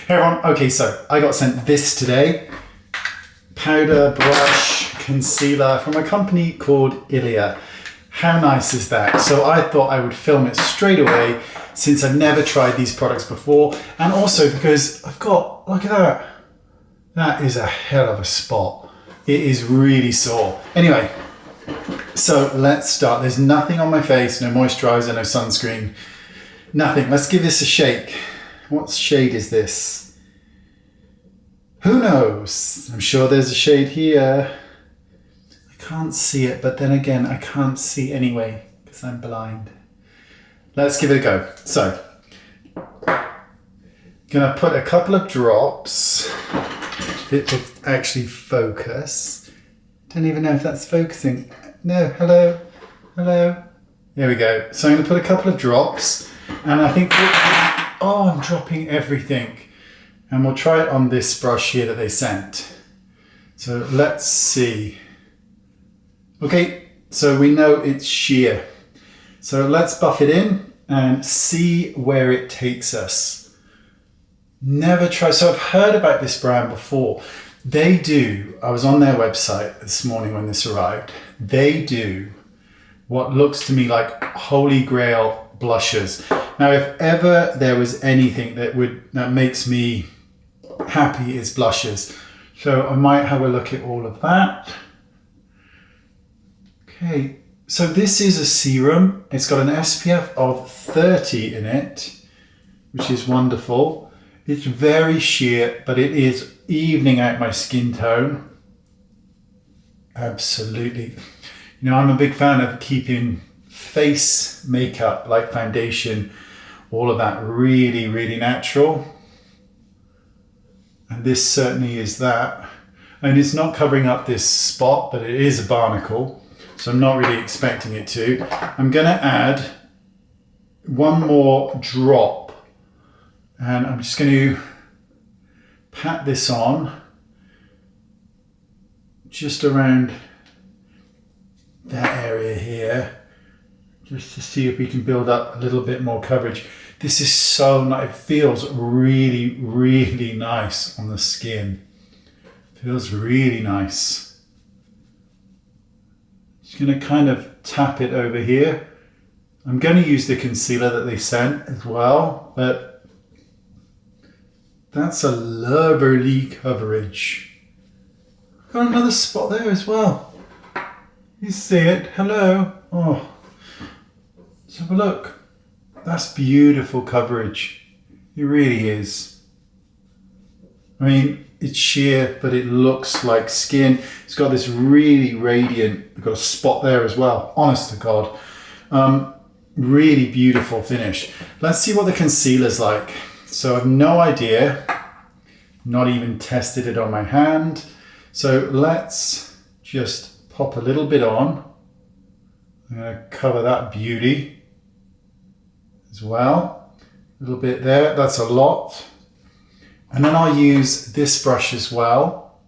Hey everyone, okay, so I got sent this today. Powder, brush, concealer from a company called Ilia. How nice is that? So I thought I would film it straight away since I've never tried these products before. And also because I've got, look at that. That is a hell of a spot. It is really sore. Anyway, so let's start. There's nothing on my face, no moisturizer, no sunscreen, nothing. Let's give this a shake. What shade is this? Who knows? I'm sure there's a shade here. I can't see it, but then again, I can't see anyway because I'm blind. Let's give it a go. So, gonna put a couple of drops. It will actually focus. Don't even know if that's focusing. No, hello, hello. There we go. So I'm gonna put a couple of drops, and I think, oh, I'm dropping everything. And we'll try it on this brush here that they sent. So let's see. Okay, so we know it's sheer. So let's buff it in and see where it takes us. Never try, so I've heard about this brand before. They do, I was on their website this morning when this arrived. They do what looks to me like holy grail blushes. Now, if ever there was anything that makes me happy, is blushes. So I might have a look at all of that. Okay, so this is a serum. It's got an SPF of 30 in it, which is wonderful. It's very sheer, but it is evening out my skin tone. Absolutely. You know, I'm a big fan of keeping face makeup, like foundation, all of that really, really natural. And this certainly is that. And it's not covering up this spot, but it is a barnacle. So I'm not really expecting it to. I'm gonna add one more drop. And I'm just gonna pat this on just around that area here, just to see if we can build up a little bit more coverage. This is so nice. It feels really, really nice on the skin. Feels really nice. Just gonna kind of tap it over here. I'm gonna use the concealer that they sent as well, but that's a lovely coverage. Got another spot there as well. You see it? Hello. Oh, let's have a look. That's beautiful coverage. It really is. I mean, it's sheer, but it looks like skin. It's got this really radiant, we've got a spot there as well. Honest to God. Really beautiful finish. Let's see what the concealer's like. So I've no idea. Not even tested it on my hand. So let's just pop a little bit on. I'm gonna cover that beauty as well. A little bit there, that's a lot. And then I'll use this brush as well.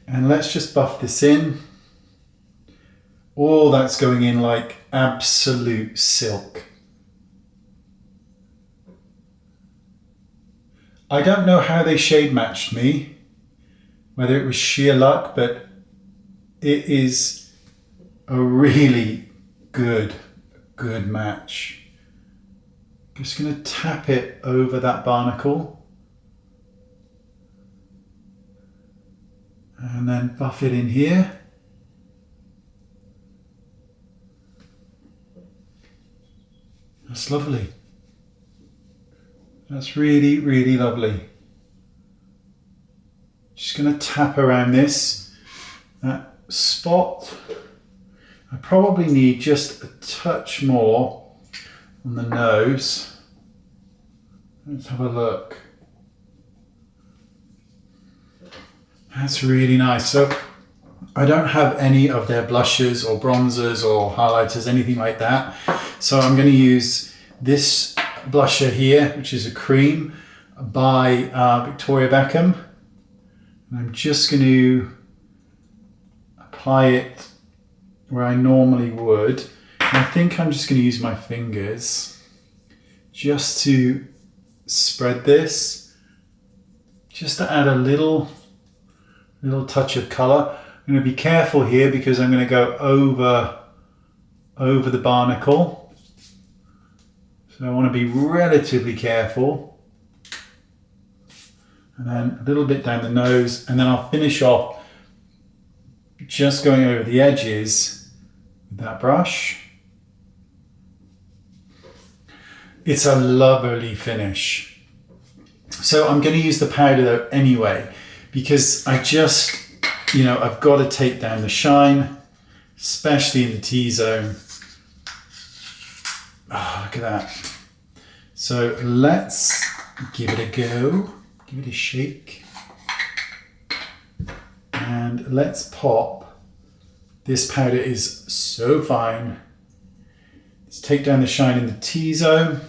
And let's just buff this in. All that's going in like absolute silk. I don't know how they shade matched me, whether it was sheer luck, but it is a really good match. Just gonna tap it over that barnacle and then buff it in here. That's lovely. That's really, really lovely. Just gonna tap around that spot. I probably need just a touch more on the nose. Let's have a look. That's really nice. So I don't have any of their blushes or bronzers or highlighters, anything like that. So I'm gonna use this blusher here, which is a cream by Victoria Beckham. And I'm just going to apply it where I normally would. And I think I'm just going to use my fingers just to spread this just to add a little touch of colour. I'm going to be careful here because I'm going to go over the barnacle. So I want to be relatively careful. And then a little bit down the nose, and then I'll finish off just going over the edges with that brush. It's a lovely finish. So I'm going to use the powder though anyway, because I just, you know, I've got to take down the shine, especially in the T-zone. Oh, look at that. So let's give it a go, give it a shake. And let's pop. This powder is so fine. Let's take down the shine in the T-zone.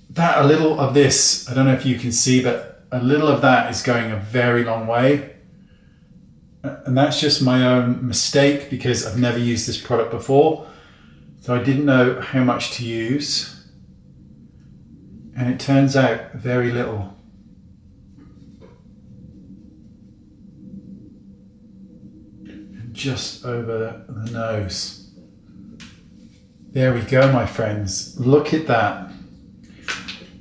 That, a little of this, I don't know if you can see, but a little of that is going a very long way. And that's just my own mistake because I've never used this product before. So I didn't know how much to use. And it turns out very little. Just over the nose. There we go, my friends. Look at that.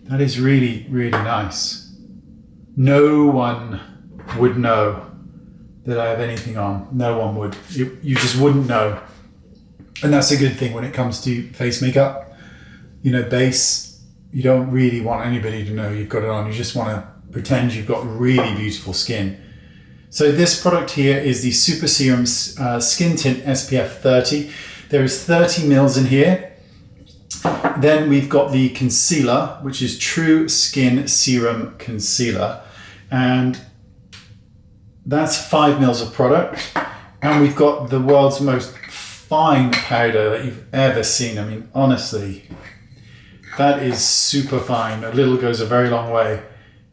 That is really, really nice. No one would know that I have anything on. No one would. You just wouldn't know. And that's a good thing when it comes to face makeup. You know, base, you don't really want anybody to know you've got it on. You just want to pretend you've got really beautiful skin. So this product here is the Super Serum Skin Tint SPF 30. There is 30 mils in here. Then we've got the concealer, which is True Skin Serum Concealer. And that's 5 mils of product. And we've got the world's most fine powder that you've ever seen. I mean, honestly, that is super fine. A little goes a very long way.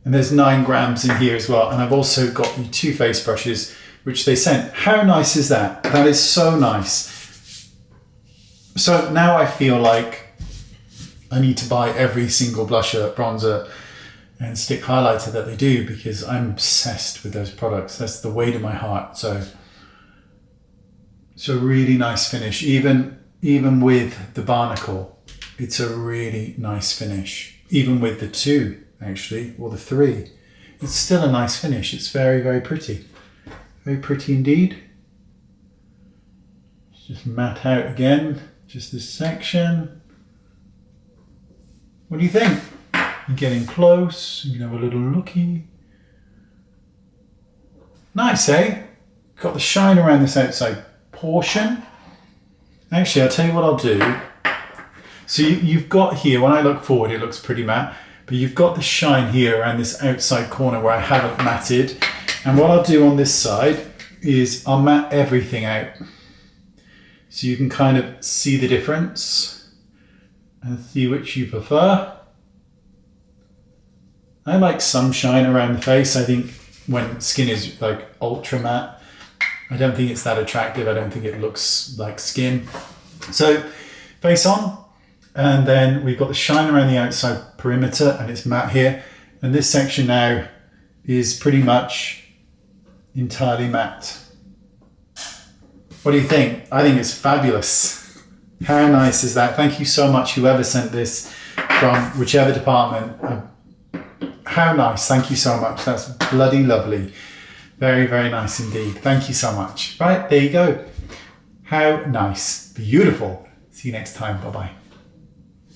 And there's 9 grams in here as well. And I've also got the 2 face brushes, which they sent. How nice is that? That is so nice. So now I feel like I need to buy every single blusher, bronzer, and stick highlighter that they do because I'm obsessed with those products. That's the way to my heart. So really nice finish. Even with the barnacle, it's a really nice finish. Even with the 2, actually, or the 3, it's still a nice finish. It's very, very pretty. Very pretty indeed. Just matte out again, just this section. What do you think? You're getting close, you can have a little looky. Nice, eh? Got the shine around this outside portion. Actually, I'll tell you what I'll do. So you've got here, when I look forward, it looks pretty matte, but you've got the shine here around this outside corner where I haven't matted. And what I'll do on this side is I'll matte everything out. So you can kind of see the difference and see which you prefer. I like some shine around the face. I think when skin is like ultra matte, I don't think it's that attractive. I don't think it looks like skin. So face on, and then we've got the shine around the outside perimeter and it's matte here. And this section now is pretty much entirely matte. What do you think? I think it's fabulous. How nice is that? Thank you so much, whoever sent this from whichever department. How nice. Thank you so much. That's bloody lovely. Very, very nice indeed. Thank you so much. Right, there you go. How nice. Beautiful. See you next time. Bye-bye.